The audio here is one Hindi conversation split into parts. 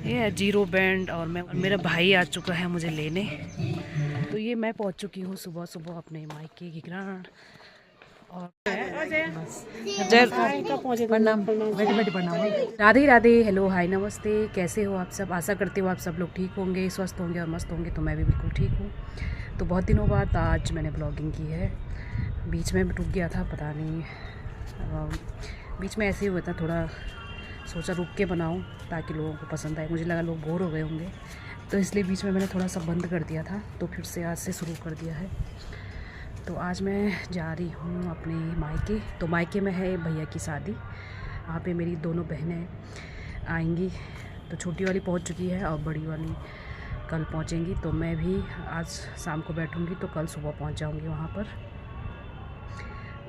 ये है जीरो बैंड और मेरा भाई आ चुका है मुझे लेने। तो ये मैं पहुंच चुकी हूँ सुबह सुबह अपने मायके की ग्रांड। और बस प्रणाम, बैठे बैठे प्रणाम। राधे राधे, हेलो, हाय, नमस्ते। कैसे हो आप सब? आशा करती हूँ आप सब लोग ठीक होंगे, स्वस्थ होंगे और मस्त होंगे। तो मैं भी बिल्कुल ठीक हूँ। तो बहुत दिनों बाद आज मैंने ब्लॉगिंग की है। बीच में रुक गया था, पता नहीं, बीच में ऐसे ही हुआ था, थोड़ा सोचा रुक के बनाऊं ताकि लोगों को पसंद आए। मुझे लगा लोग बोर हो गए होंगे, तो इसलिए बीच में मैंने थोड़ा सा बंद कर दिया था। तो फिर से आज से शुरू कर दिया है। तो आज मैं जा रही हूँ अपने मायके। तो मायके में है भैया की शादी। वहाँ पे मेरी दोनों बहनें आएंगी। तो छोटी वाली पहुँच चुकी है और बड़ी वाली कल पहुँचेंगी। तो मैं भी आज शाम को बैठूँगी, तो कल सुबह पहुँच जाऊँगी वहाँ पर।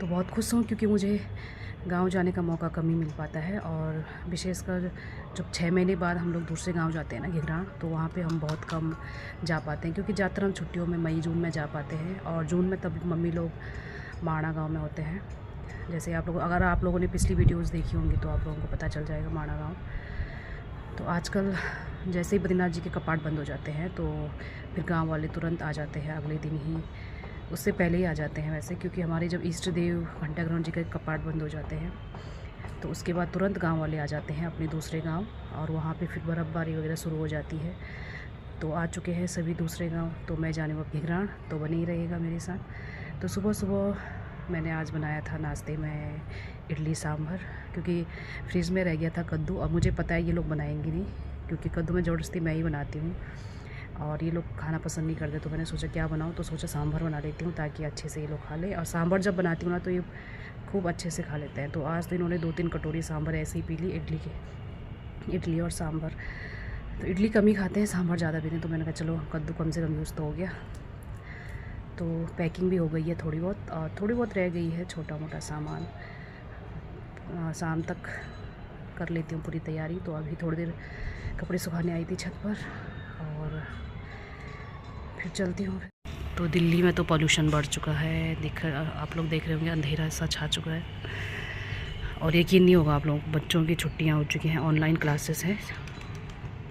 तो बहुत खुश हूँ क्योंकि मुझे गांव जाने का मौका कम ही मिल पाता है। और विशेषकर जब 6 महीने बाद हम लोग दूसरे गांव जाते हैं ना, घिघराण, तो वहाँ पे हम बहुत कम जा पाते हैं। क्योंकि ज़्यादातर हम छुट्टियों में मई जून में जा पाते हैं। और जून में तब मम्मी लोग माणा गांव में होते हैं। जैसे आप लोग, अगर आप लोगों ने पिछली वीडियोज़ देखी होंगी तो आप लोगों को पता चल जाएगा माणा गाँव। तो आजकल जैसे ही बद्रीनाथ जी के कपाट बंद हो जाते हैं तो फिर गाँव वाले तुरंत आ जाते हैं, अगले दिन ही, उससे पहले ही आ जाते हैं वैसे। क्योंकि हमारे जब इष्ट देव घंटाग्राउंड जी के कपाट बंद हो जाते हैं तो उसके बाद तुरंत गांव वाले आ जाते हैं अपने दूसरे गांव। और वहाँ पे फिर बर्फ़बारी वगैरह शुरू हो जाती है। तो आ चुके हैं सभी दूसरे गांव। तो मैं जाने वाली घिघराण, तो बने ही रहेगा मेरे साथ। तो सुबह सुबह मैंने आज बनाया था नाश्ते में इडली सांभर। क्योंकि फ्रिज में रह गया था कद्दू, और मुझे पता है ये लोग बनाएंगे नहीं, क्योंकि कद्दू में ज़बरदस्ती मैं ही बनाती हूँ और ये लोग खाना पसंद नहीं करते। तो मैंने सोचा क्या बनाऊँ, तो सोचा सांभर बना लेती हूँ ताकि अच्छे से ये लोग खा लें। और सांभर जब बनाती हूँ ना तो ये खूब अच्छे से खा लेते हैं। तो आज तो इन्होंने 2-3 कटोरी सांभर ऐसे ही पी ली, इडली और सांभर। तो इडली कम ही खाते हैं, सांभर ज़्यादा पीते हैं। तो मैंने कहा चलो कद्दू कम से कम यूज़ तो हो गया। तो पैकिंग भी हो गई है थोड़ी बहुत, और थोड़ी बहुत रह गई है छोटा मोटा सामान। शाम तक कर लेती हूँ पूरी तैयारी। तो अभी थोड़ी देर कपड़े सुखाने आई थी छत पर और फिर चलती हूँ। तो दिल्ली में तो पॉल्यूशन बढ़ चुका है, आप लोग देख रहे होंगे, अंधेरा सा छा चुका है। और यकीन नहीं होगा आप लोग, बच्चों की छुट्टियां हो चुकी हैं, ऑनलाइन क्लासेस हैं।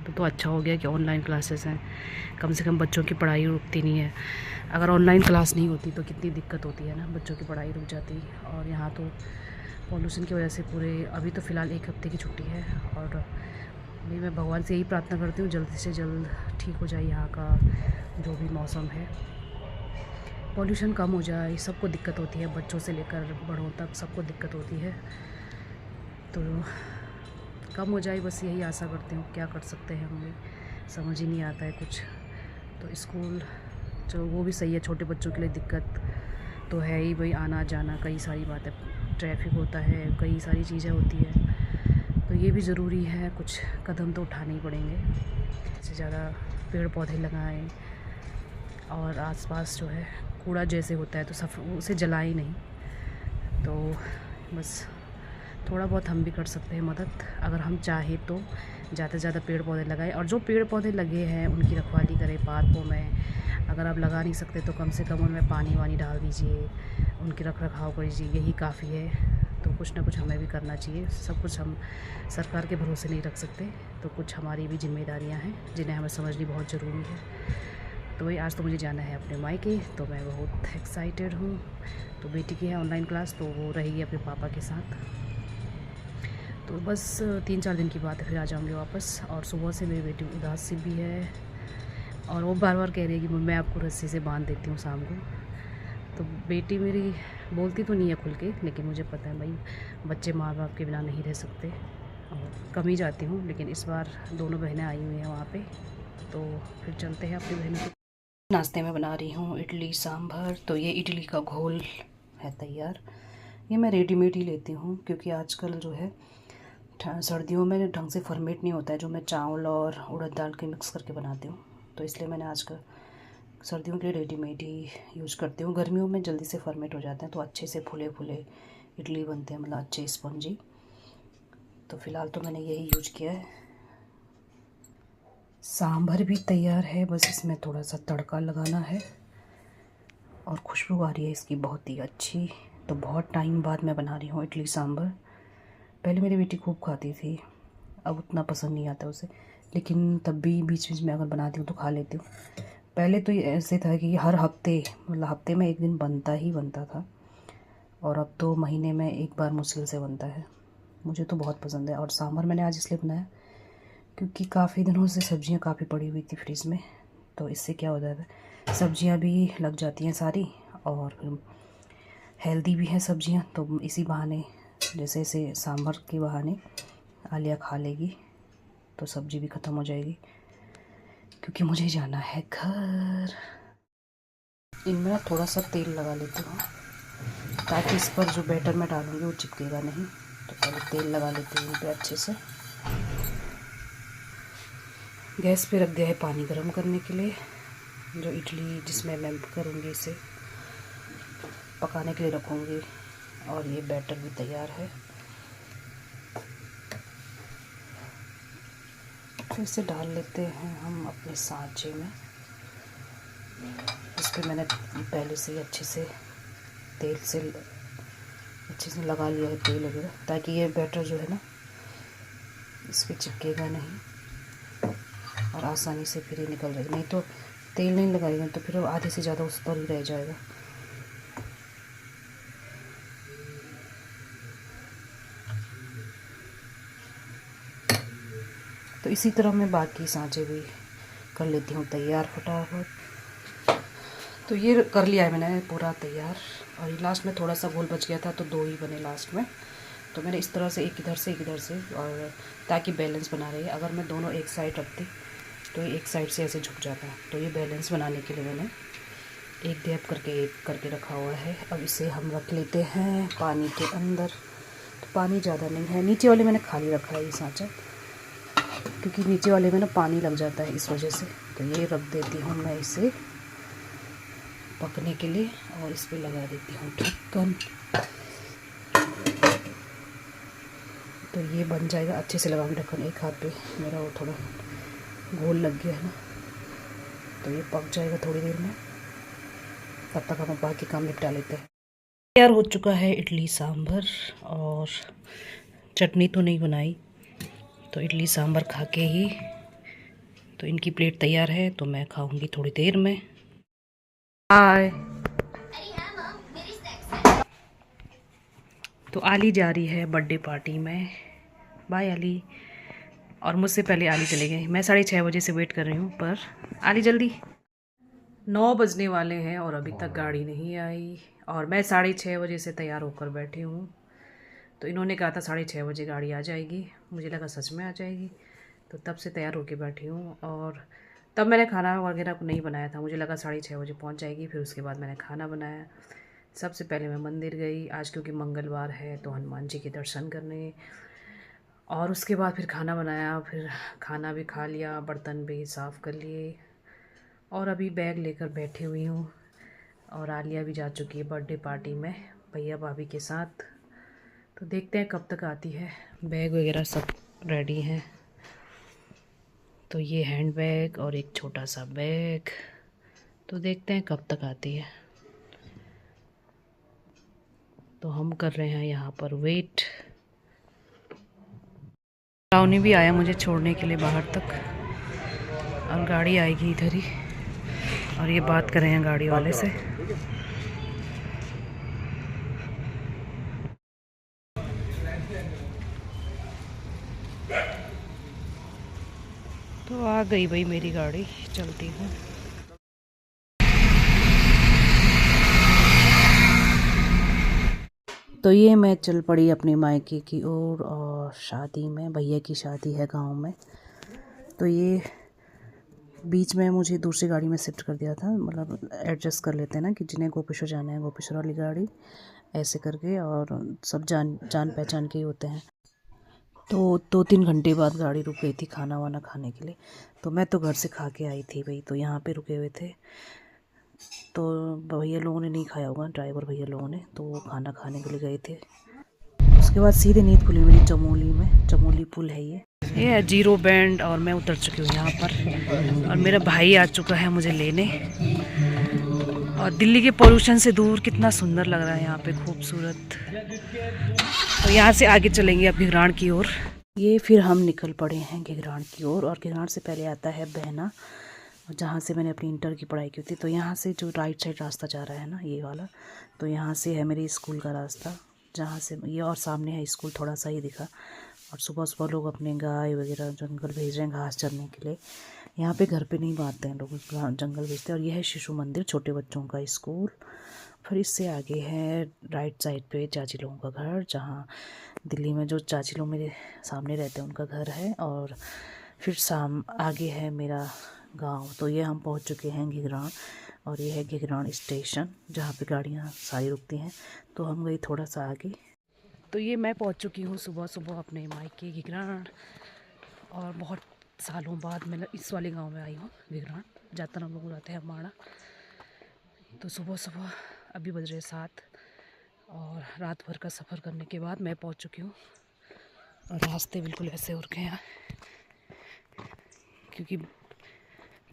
तो अच्छा हो गया कि ऑनलाइन क्लासेस हैं, कम से कम बच्चों की पढ़ाई रुकती नहीं है। अगर ऑनलाइन क्लास नहीं होती तो कितनी दिक्कत होती है ना, बच्चों की पढ़ाई रुक जाती। और यहाँ तो पॉल्यूशन की वजह से पूरे, अभी तो फ़िलहाल 1 हफ्ते की छुट्टी है। और मैं भगवान से यही प्रार्थना करती हूँ जल्द से जल्द ठीक हो जाए यहाँ का जो भी मौसम है, पॉल्यूशन कम हो जाए। सबको दिक्कत होती है, बच्चों से लेकर बड़ों तक सबको दिक्कत होती है। तो कम हो जाए, बस यही आशा करती हूँ। क्या कर सकते हैं, हमें समझ ही नहीं आता है कुछ। तो स्कूल जो वो भी सही है, छोटे बच्चों के लिए दिक्कत तो है ही भाई, आना जाना, कई सारी बातें, ट्रैफिक होता है, कई सारी चीज़ें होती है। तो ये भी ज़रूरी है, कुछ कदम तो उठाने ही पड़ेंगे। इससे ज़्यादा पेड़ पौधे लगाएं और आसपास जो है कूड़ा जैसे होता है तो उसे जलाएं नहीं। तो बस थोड़ा बहुत हम भी कर सकते हैं मदद, अगर हम चाहें तो ज़्यादा से ज़्यादा पेड़ पौधे लगाएं। और जो पेड़ पौधे लगे हैं उनकी रखवाली करें पार्कों में। अगर आप लगा नहीं सकते तो कम से कम उनमें पानी वानी डाल दीजिए, उनकी रख रखाव कीजिए, यही काफ़ी है। तो कुछ ना कुछ हमें भी करना चाहिए। सब कुछ हम सरकार के भरोसे नहीं रख सकते, तो कुछ हमारी भी जिम्मेदारियां हैं जिन्हें हमें समझनी बहुत ज़रूरी है। तो वही, आज तो मुझे जाना है अपने मायके, तो मैं बहुत एक्साइटेड हूँ। तो बेटी की है ऑनलाइन क्लास, तो वो रहेगी अपने पापा के साथ। तो बस 3-4 दिन की बात है, फिर आ जाऊँगी वापस। और सुबह से मेरी बेटी उदास सी भी है और वो बार बार कह रही है कि मैं आपको रस्सी से बांध देती हूँ शाम को। तो बेटी मेरी बोलती तो नहीं है खुल के, लेकिन मुझे पता है भाई, बच्चे माँ बाप के बिना नहीं रह सकते। और कम ही जाती हूँ, लेकिन इस बार दोनों बहनें आई हुई हैं वहाँ पे, तो फिर चलते हैं अपनी बहनों के। नाश्ते में बना रही हूँ इडली सांभर। तो ये इडली का घोल है तैयार। ये मैं रेडीमेड ही लेती हूँ, क्योंकि आजकल जो है सर्दियों में ढंग से फर्मेट नहीं होता है, जो मैं चावल और उड़द दाल के मिक्स करके बनाती हूँ। तो इसलिए मैंने आजकल सर्दियों के लिए रेडीमेड ही यूज़ करती हूँ। गर्मियों में जल्दी से फर्मेट हो जाते हैं, तो अच्छे से फूले फूले इडली बनते हैं, मतलब अच्छे स्पंजी। तो फ़िलहाल तो मैंने यही यूज किया है। सांभर भी तैयार है, बस इसमें थोड़ा सा तड़का लगाना है। और खुशबू आ रही है इसकी बहुत ही अच्छी। तो बहुत टाइम बाद मैं बना रही हूँ इडली सांभर। पहले मेरी बेटी खूब खाती थी, अब उतना पसंद नहीं आता उसे, लेकिन तब भी बीच बीच में अगर बनाती हूँ तो खा लेती हूँ। पहले तो ये ऐसे था कि हर हफ्ते, मतलब हफ्ते में एक दिन बनता ही बनता था, और अब तो महीने में एक बार मुश्किल से बनता है। मुझे तो बहुत पसंद है। और सांभर मैंने आज इसलिए बनाया क्योंकि काफ़ी दिनों से सब्जियां काफ़ी पड़ी हुई थी फ्रिज में, तो इससे क्या हो जाता है, सब्जियां भी लग जाती हैं सारी, और हेल्दी भी हैं सब्जियां। तो इसी बहाने, जैसे जैसे सांभर के बहाने आलिया खा लेगी तो सब्जी भी ख़त्म हो जाएगी, क्योंकि मुझे जाना है घर। इनमें थोड़ा सा तेल लगा लेती हूँ ताकि इस पर जो बैटर मैं डालूँगी वो चिपकेगा नहीं। तो पहले तेल लगा लेती हूँ इन पर अच्छे से। गैस पे रख दिया है पानी गर्म करने के लिए। जो इडली जिसमें मैं करूँगी इसे पकाने के लिए रखूँगी, और ये बैटर भी तैयार है। तो इसे डाल लेते हैं हम अपने सांचे में। इस पर मैंने पहले से ही अच्छे से तेल से अच्छे से लगा लिया है तेल वगैरह, ताकि ये बैटर जो है ना इस पर चिपकेगा नहीं और आसानी से फिर ये निकल जाएगा। नहीं तो तेल नहीं लगाएगा तो फिर आधे से ज़्यादा उस पर ही रह जाएगा। तो इसी तरह मैं बाकी सांचे भी कर लेती हूँ तैयार फटाफट। तो ये कर लिया है मैंने पूरा तैयार, और ये लास्ट में थोड़ा सा गोल बच गया था तो 2 ही बने लास्ट में। तो मैंने इस तरह से एक इधर से, और ताकि बैलेंस बना रहे। अगर मैं दोनों एक साइड रखती तो ये एक साइड से ऐसे झुक जाता, तो ये बैलेंस बनाने के लिए मैंने एक गैप करके एक करके रखा हुआ है। अब इसे हम रख लेते हैं पानी के अंदर। तो पानी ज़्यादा नहीं है, नीचे वाले मैंने खाली रखा है ये सांचा, क्योंकि नीचे वाले में ना पानी लग जाता है इस वजह से। तो ये रख देती हूँ मैं इसे पकने के लिए, और इस पे लगा देती हूँ ढक्कन। तो ये बन जाएगा। अच्छे से लगाऊंगी ढक्कन, एक हाथ पे मेरा वो थोड़ा गोल लग गया है ना, तो ये पक जाएगा थोड़ी देर में। तब तक हम बाकी काम निपटा लेते हैं। तैयार हो चुका है इडली सांभर, और चटनी तो नहीं बनाई, तो इडली सांभर खा के ही तो इनकी प्लेट तैयार है, तो मैं खाऊंगी थोड़ी देर में। हाय। तो आली जा रही है बर्थडे पार्टी में। बाय आली। और मुझसे पहले आली चले गए। मैं 6:30 बजे से वेट कर रही हूँ, पर आली जल्दी। 9 बजने वाले हैं और अभी तक गाड़ी नहीं आई, और मैं 6:30 बजे से तैयार होकर बैठी हूँ। तो इन्होंने कहा था 6:30 बजे गाड़ी आ जाएगी, मुझे लगा सच में आ जाएगी, तो तब से तैयार होकर बैठी हूँ। और तब मैंने खाना वगैरह नहीं बनाया था, मुझे लगा 6:30 बजे पहुँच जाएगी। फिर उसके बाद मैंने खाना बनाया। सबसे पहले मैं मंदिर गई आज, क्योंकि मंगलवार है, तो हनुमान जी के दर्शन करने, और उसके बाद फिर खाना बनाया। फिर खाना भी खा लिया, बर्तन भी साफ़ कर लिए, और अभी बैग लेकर बैठी हुई हूँ। और आलिया भी जा चुकी है बर्थडे पार्टी में भैया भाभी के साथ। तो देखते हैं कब तक आती है। बैग वगैरह सब रेडी हैं। तो ये हैंड बैग और एक छोटा सा बैग, तो देखते हैं कब तक आती है। तो हम कर रहे हैं यहाँ पर वेट। रावनी भी आया मुझे छोड़ने के लिए बाहर तक, और गाड़ी आएगी इधर ही, और ये बात कर रहे हैं गाड़ी वाले से। तो आ गई भाई मेरी गाड़ी, चलती हूँ। तो ये मैं चल पड़ी अपने मायके की ओर, और शादी में, भैया की शादी है गांव में। तो ये बीच में मुझे दूसरी गाड़ी में शिफ्ट कर दिया था, मतलब एडजस्ट कर लेते हैं ना कि जिन्हें गोपेश्वर जाना है गोपेश्वर वाली गाड़ी, ऐसे करके। और सब जान पहचान के ही होते हैं। तो 2-3 घंटे बाद गाड़ी रुक गई थी खाना वाना खाने के लिए। तो मैं तो घर से खा के आई थी भाई, तो यहाँ पे रुके हुए थे। तो भैया लोगों ने नहीं खाया होगा, ड्राइवर भैया लोगों ने, तो वो खाना खाने के लिए गए थे। उसके बाद सीधे नींद खुली मेरी चमोली में। चमोली पुल है ये है जीरो बैंड, और मैं उतर चुकी हूँ यहाँ पर, और मेरा भाई आ चुका है मुझे लेने। और दिल्ली के पोल्यूशन से दूर कितना सुंदर लग रहा है यहाँ पे, खूबसूरत। तो यहाँ से आगे चलेंगे अब भिगराण की ओर। ये फिर हम निकल पड़े हैं गिगराण की ओर, और गिगराण से पहले आता है बहना, जहाँ से मैंने अपनी इंटर की पढ़ाई की थी। तो यहाँ से जो राइट साइड रास्ता जा रहा है ना, ये वाला, तो यहाँ से है मेरे स्कूल का रास्ता, जहाँ से ये, और सामने है स्कूल, थोड़ा सा ही दिखा। और सुबह सुबह लोग अपने गाय वगैरह जंगल भेज रहे हैं घास चरने के लिए। यहाँ पे घर पे नहीं बांधते हैं लोग, जंगल भेजते हैं। और यह है शिशु मंदिर, छोटे बच्चों का स्कूल। फिर इससे आगे है राइट साइड पे चाची लोगों का घर, जहाँ दिल्ली में जो चाची लोग मेरे सामने रहते हैं उनका घर है। और फिर आगे है मेरा गांव। तो ये हम पहुंच चुके हैं गिगराण, और ये है गिगराण स्टेशन, जहाँ पे गाड़ियाँ सारी रुकती हैं। तो हम गए थोड़ा सा आगे। तो ये मैं पहुंच चुकी हूँ सुबह सुबह अपने मायके गिगराण, और बहुत सालों बाद मैं इस वाले गांव में आई हूँ गिगराण, ज़्यादातर हम लोग जाते हैं माड़ा। तो सुबह सुबह अभी बज रहे 7, और रात भर का सफ़र करने के बाद मैं पहुंच चुकी हूँ। और रास्ते बिल्कुल ऐसे हो रखे हैं, क्योंकि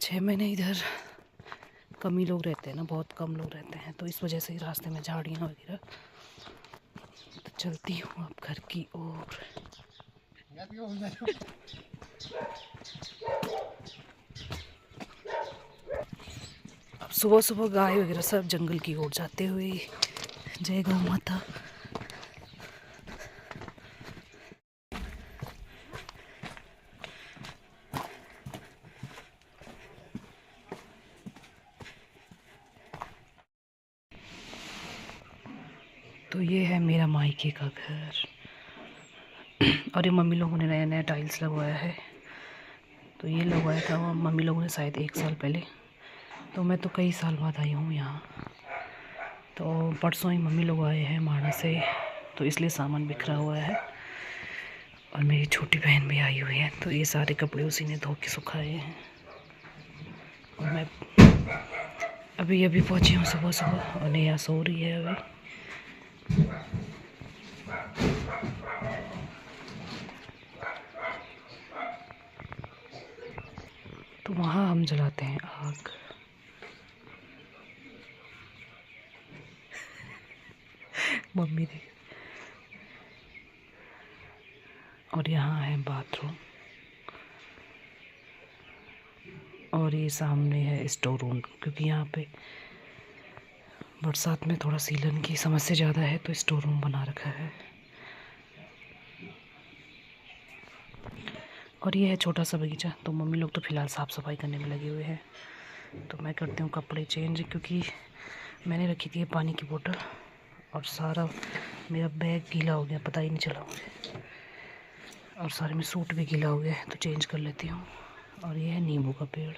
6 महीने इधर कम ही लोग रहते हैं ना, बहुत कम लोग रहते हैं, तो इस वजह से रास्ते में झाड़ियाँ वगैरह। तो चलती हूँ अब घर की ओर। अब सुबह सुबह गाय वगैरह सब जंगल की ओर जाते हुए। जय गौ माता। तो ये है मेरा मायके का घर, और ये मम्मी लोगों ने नया नया टाइल्स लगवाया है। तो ये लगवाया था वो मम्मी लोगों ने शायद 1 साल पहले। तो मैं तो कई साल बाद आई हूँ यहाँ। तो परसों ही मम्मी लोग आए हैं माड़ा से, तो इसलिए सामान बिखरा हुआ है। और मेरी छोटी बहन भी आई हुई है, तो ये सारे कपड़े उसी ने धो के सुखाए हैं। और मैं अभी अभी पहुँची हूँ सुबह सुबह, और नेहा सो रही है अभी। तो वहाँ हम जलाते हैं आग। मम्मी ने। और यहाँ है बाथरूम, और ये सामने है स्टोर रूम, क्योंकि यहाँ पे बरसात में थोड़ा सीलन की समस्या ज़्यादा है, तो स्टोर रूम बना रखा है। और ये है छोटा सा बगीचा। तो मम्मी लोग तो फ़िलहाल साफ़ सफाई करने में लगे हुए हैं, तो मैं करती हूँ कपड़े चेंज, क्योंकि मैंने रखी थी पानी की बोतल, और सारा मेरा बैग गीला हो गया, पता ही नहीं चला मुझे। और सारे में सूट भी गीला हो गया है, तो चेंज कर लेती हूँ। और ये है नींबू का पेड़,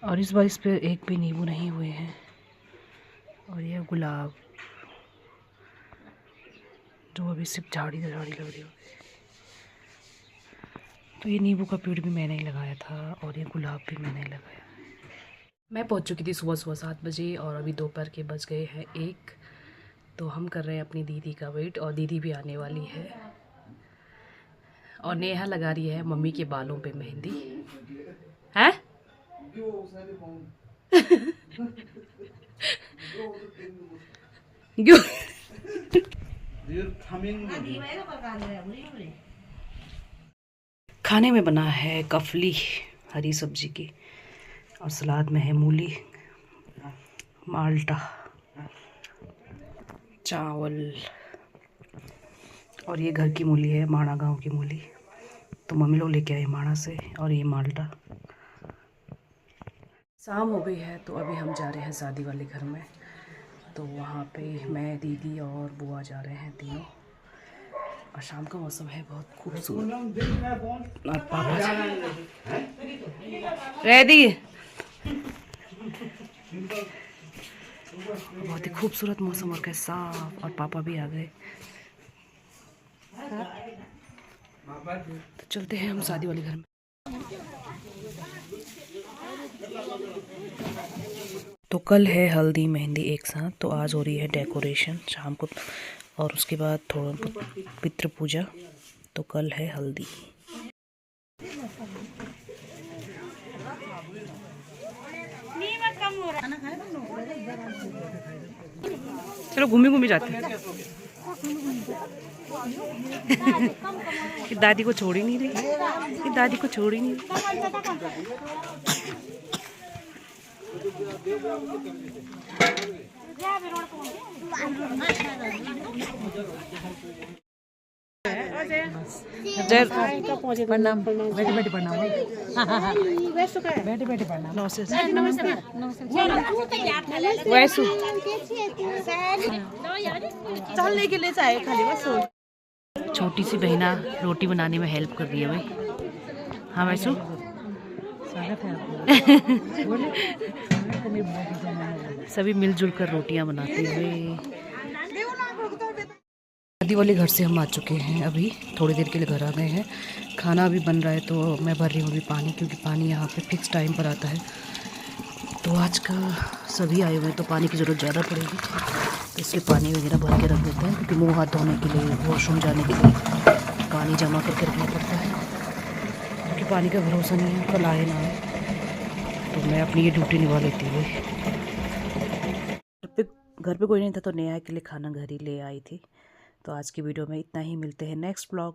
और इस बार इस पे एक भी नींबू नहीं हुए हैं। और ये गुलाब, जो अभी सिर्फ झाड़ी लग रही हो। तो ये नींबू का पेड़ भी मैंने ही लगाया था, और ये गुलाब भी मैंने ही लगाया। मैं पहुंच चुकी थी सुबह सुबह 7 बजे, और अभी दोपहर के बज गए हैं 1। तो हम कर रहे हैं अपनी दीदी का वेट, और दीदी भी आने वाली है। और नेहा लगा रही है मम्मी के बालों पे मेहंदी है। खाने में बना है कफली, हरी सब्जी की, और सलाद में है मूली, माल्टा, चावल। और ये घर की मूली है, माड़ा गांव की मूली, तो मम्मी लोग लेके आए माड़ा से। और ये माल्टा। शाम हो गई है, तो अभी हम जा रहे हैं शादी वाले घर में। तो वहाँ पे मैं, दीदी और बुआ जा रहे हैं तीनों। और शाम का मौसम है बहुत खूबसूरत। और पापा रेडी, बहुत ही खूबसूरत मौसम और कैसा। और पापा भी आ गए। तो चलते हैं हम शादी वाले घर में। तो कल है हल्दी मेहंदी एक साथ, तो आज हो रही है डेकोरेशन शाम को, और उसके बाद थोड़ा पितृ पूजा। तो कल है हल्दी। चलो घूमी घूमी जाते हैं। ये दादी को छोड़ ही नहीं रही, ये दादी को छोड़ ही नहीं रही। प्रणाम बेटी बेटी प्रणाम बेटी बेटी प्रणाम वैसु चलने के लिए चाहिए खाली बस। छोटी सी बहना रोटी बनाने में हेल्प कर रही है भाई। हाँ वैसु स्वागत है आपका। सभी मिलजुल कर रोटियां बनाते हुए। दादी वाले घर से हम आ चुके हैं, अभी थोड़ी देर के लिए घर आ गए हैं। खाना अभी बन रहा है तो मैं भर रही हूँ अभी पानी, क्योंकि पानी यहाँ पे फिक्स टाइम पर आता है। तो आज का सभी आए हुए हैं तो पानी की ज़रूरत ज़्यादा पड़ेगी, तो इसलिए पानी वगैरह भर के रख देते हैं, क्योंकि मुँह हाथ धोने के लिए, वॉशरूम जाने के लिए पानी जमा करके रखना पड़ता है, क्योंकि पानी का भरोसा नहीं है, कल आए ना आए। तो मैं अपनी ये ड्यूटी निभा लेती हूँ। घर पे कोई नहीं था तो नेहा के लिए खाना घर ही ले आई थी। तो आज की वीडियो में इतना ही, मिलते हैं नेक्स्ट ब्लॉग।